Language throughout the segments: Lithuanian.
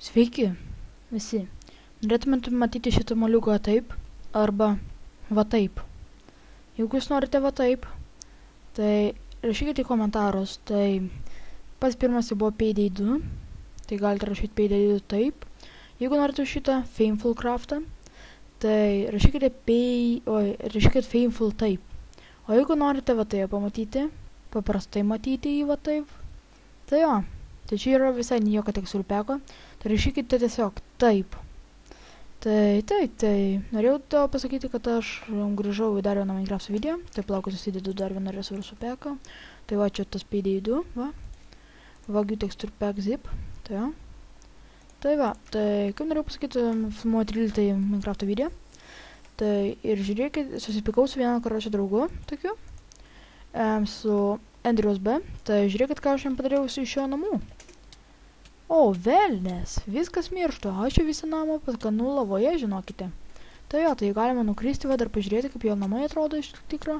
Sveiki visi. Norėtumėte matyti šitą moliuką taip arba va taip. Jeigu jūs norite va taip, tai rašykite į komentarus. Tai pats pirmas buvo Payday 2, tai galite rašyti Payday 2 taip. Jeigu norite šitą Fameful Craftą, tai rašykite Fameful taip. O jeigu norite va taip pamatyti, paprastai matyti į va taip, tai jo. Tai čia yra visai nieko tekstūrpeko, tai rašykite tiesiog taip. Tai norėjau to pasakyti, kad aš grįžau į dar vieną Minecraft video, tai plaukus susidedu dar vieną resursų peką. Tai va čia tas Payday 2, va. Vagiu tekstūrpek zip, tai jo. Tai va, tai kaip norėjau pasakyti, filmuoju 13 Minecraft video. Tai ir žiūrėkit, susipikau su vienu karočiu draugu, tokiu, su Andrius B. Tai žiūrėkit, ką aš jam padariau iš jo namų. O, velnės, viskas miršta, aš čia visą namą paskanu lavoje, žinokite. Tai jo, tai galima nukristi, va dar pažiūrėti, kaip jo namai atrodo iš tikro.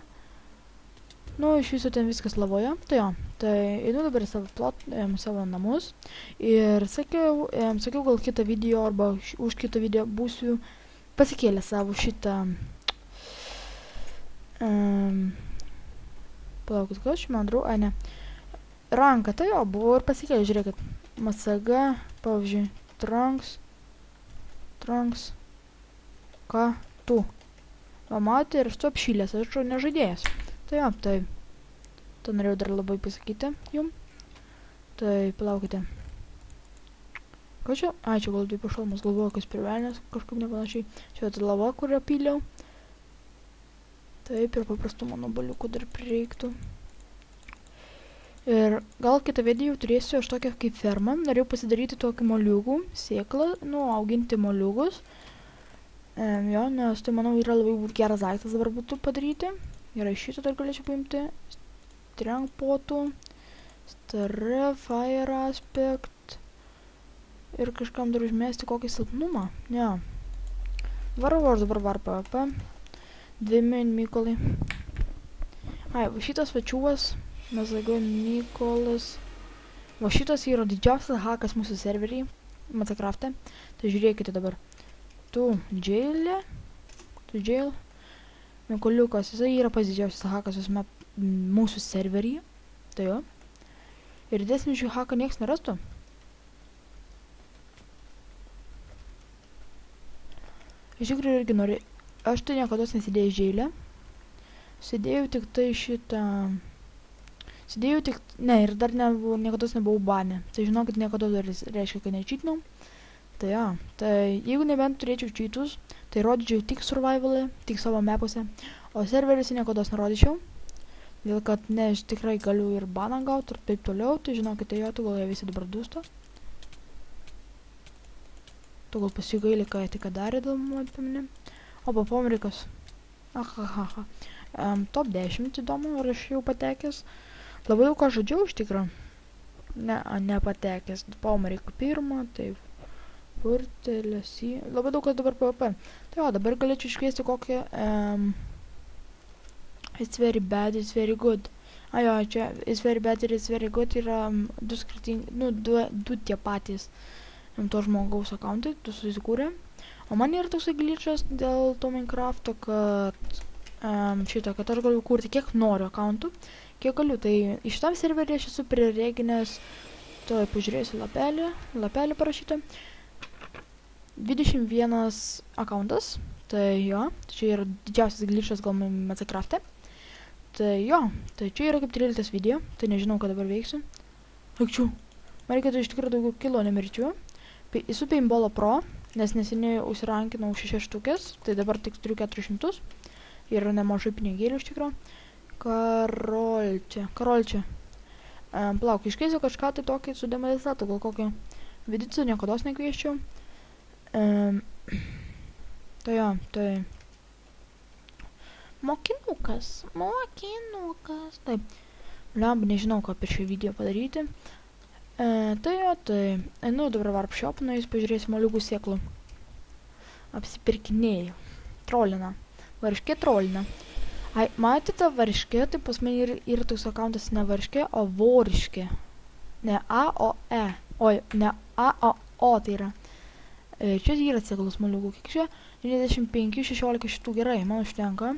Nu, iš viso ten viskas lavoje, tai jo. Tai einu dabar į savo namus. Ir sakiau gal kitą video arba už kitą video būsiu pasikėlę savo šitą... Palaukit, ką aš man darau, ai ne. Ranką, tai jo, buvo ir pasikėlę, žiūrėkit. Masaga, pavyzdžiui, trunks, ką tu. O matė ir esu apšylęs, aš nežaidėjas. Tai jo, tai norėjau dar labai pasakyti jum. Tai palaukite. Ką čia? Ai, čia gal taip pašalmas, galvoju, kas pirvelnės, kažkaip nepanašiai. Čia ta lava, kurią pyliau. Taip, ir paprastų mano baliukų dar prireiktų. Ir gal kitą video turėsiu aš tokią kaip fermą. Norėjau pasidaryti tokį moliūgų sėklą, auginti moliūgus. Jo, nes tai manau yra labai geras daiktas dabar būtų padaryti. Gerai, šitą dar galėčiau paimti. Strength potų, Stare, Fire Aspect. Ir kažkam dar užmesti kokį silpnumą. Jo. Varau aš dabar var PvP. 2 Mykolai. Ai, va šitas vačiuvas. Mes laikau Mykolas. Va šitas yra didžiausias hakas mūsų serverį. Minecraft'e. Tai žiūrėkite dabar. Tu jail. Mykoliukas. Jisai yra pats didžiausias hakas visame mūsų serverį. Tai jo. Ir didesnį šį haką nieks nerastų. Iš tikrųjų irgi nori. Aš tai niekados nesidėjau jail'e. Sėdėjau tik tai šitą... Sėdėjau tik... Ne, ir dar niekados nebuvau bane. Tai žinokit, niekados dar reiškia, kad nečytinau. Tai jo. Tai jeigu nebent turėčiau čytus, tai rodyčiau tik survival'e, tik savo mapuose. O serveriuose niekados nerodyčiau. Dėl kad ne, aš tikrai galiu ir baną gauti ir taip toliau. Tai žinokite, jo, tu gal jie visi dabar dūsta. Tu gal pasigaili, ką jie tik darė dėl apie mane. O, papomrikas. Ahahaha. Top 10 įdomu, ar aš jau patekęs. Labai daug ką žodžiau iš tikrą. Ne, nepatekęs. Pomreikų pirmą, taip. Purtelės į... Labai daug kas dabar PvP. Tai jo, dabar galėčiau iškviesti kokią... It's very bad, it's very good. A jo, čia it's very bad ir it's very good yra du skirtingi... Nu, du tie patys to žmogaus akauntai, tu susikūrė. O man yra toksai glitchas dėl to Minecraft'o, kad... kad aš galiu kurti kiek noriu akauntų, kiek galiu. Tai iš šitam serverį aš esu prireginęs, tai pažiūrėsiu lapelį parašytą. 21 akauntas, tai jo, čia yra didžiausias glitchas gal Minecraft'e. Tai jo, tai čia yra kaip 13 video, tai nežinau, ką dabar veiksiu. Akčiu, man reikėtų iš tikrųjų daugiau kilo nemirčių. Esu Paintball Pro, nes neseniai užsirankinau 6 štukės, tai dabar tik turiu 400. Ir nemažai pinigėlių iš tikro. Karolčia. Palauk, iškeisiu kažką tai tokį su demalizatu, gal kokį vidicų niekados nekvieščiau. Tai jo, tai... Mokinukas. Taip. Lemba, nežinau, ką per šį video padaryti. Tai jo, tai... Einu dabar Warp Shop, jis pažiūrėsiu moliūgų sėklų. Apsipirkinėjau. Trolina. Varškė trolina. Ai, matėte varškė, tai pas mane yra toks akauntas ne varškė, o vorškė. Ne A, o E. Oi, ne A, o O, tai yra. Čia yra sėklos moliūgų. Kiek čia? 95, 16 šitų gerai, man užtenka.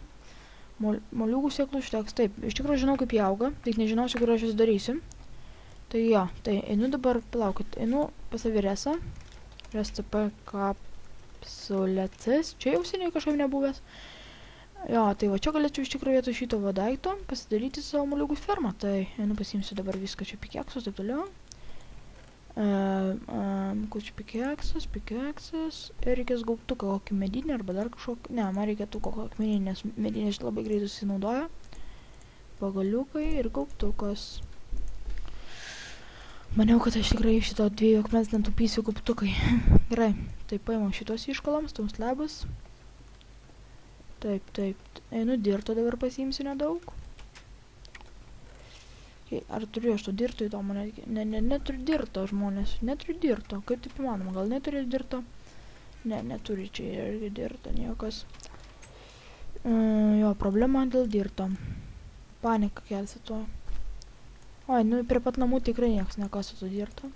Moliūgų sėklų užteks. Taip, iš tikrųjų žinau, kaip jie auga, tik nežinausiu, kur aš jas darysiu. Tai jo, tai einu dabar, palaukit, einu pas Aviresą. RSTP kapsulėcis. Čia jau seniai kažkaip nebuvęs. Jo, tai va čia galėčiau iš tikrųjų vietoj šito daikto pasidaryti savo moliūgų fermą. Tai einu pasiimsiu dabar viską čia pikeksus, taip toliau. Kur čia pikėksas, ir reikės gaubtuką kokį medinį arba dar kažkokį, ne, man reikėtų kokį akmenį, nes medinės labai greitai susinaudoja. Pagaliukai ir gaubtukas. Maniau, kad aš tikrai iš šito 2 akmens nentupysiu gaubtukai. Gerai, tai paimam šitos iškalams, tums labas. Taip, einu dirto dabar pasiimsiu nedaug. Ar turiu aš to dirto įdomu, neturiu dirto žmonės, neturiu dirto, kaip taip įmanoma, gal neturiu dirto? Ne, neturi čia irgi dirto, niekas. Jo, problema dėl dirto. Panika kelsi to. Oi, nu prie pat namų tikrai niekas nekasų to dirto.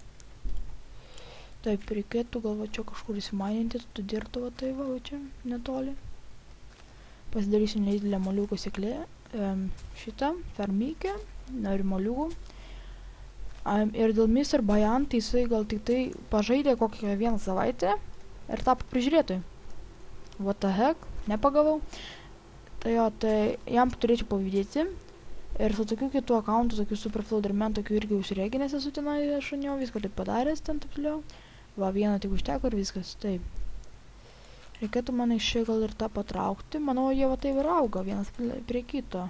Taip, reikėtų gal va čia kažkur įsimaininti, tu dirto va tai va čia, netoli. Pasidarysiu nedidelę moliūgų sėklę, šitą, fermykę, noriu moliūgų. Ir dėl Mr. Bayan, tai jisai gal tik tai pažaidė kokią 1 savaitę ir tapo prižiūrėtojui. What the heck, nepagavau. Tai jo, tai jam turėčiau pavydėti. Ir su tokiu kitų akauntų, tokių Superflowderman, tokių irgi užsireginęs esu tenai šuniau, viską taip padaręs ten taip toliau. Va, vieną tik užteko ir viskas, taip. Reikėtų man iš čia gal ir tą patraukti. Manau, jie va taip ir auga, vienas prie kito.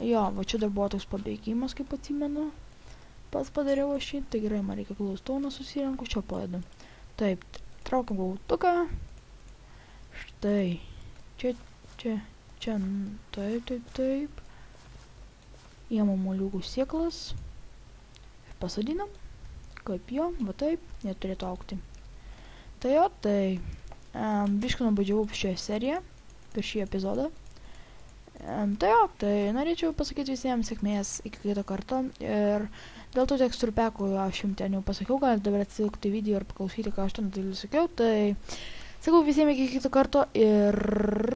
Jo, va čia dar buvo toks pabėgimas, kaip atsimenu. Pats padariau aš šį. Tai gerai, man reikia glaustoną susirenku, čia padedu. Taip, traukiam gaubtuką. Štai. Čia. Taip. Įmam moliūgų sėklas. Pasadinam. Kaip jo, va taip, jie turėtų augti. Tai jo, tai... biškai nubaudžiavau šią seriją, per šį epizodą. Tai jo, tai norėčiau pasakyti visiems sėkmės iki kito karto. Ir dėl tų tekstūrų pekų aš jums ten jau pasakiau, galite dabar atsilikti video ir paklausyti, ką aš ten sakiau. Tai sakau visiems iki kito karto ir...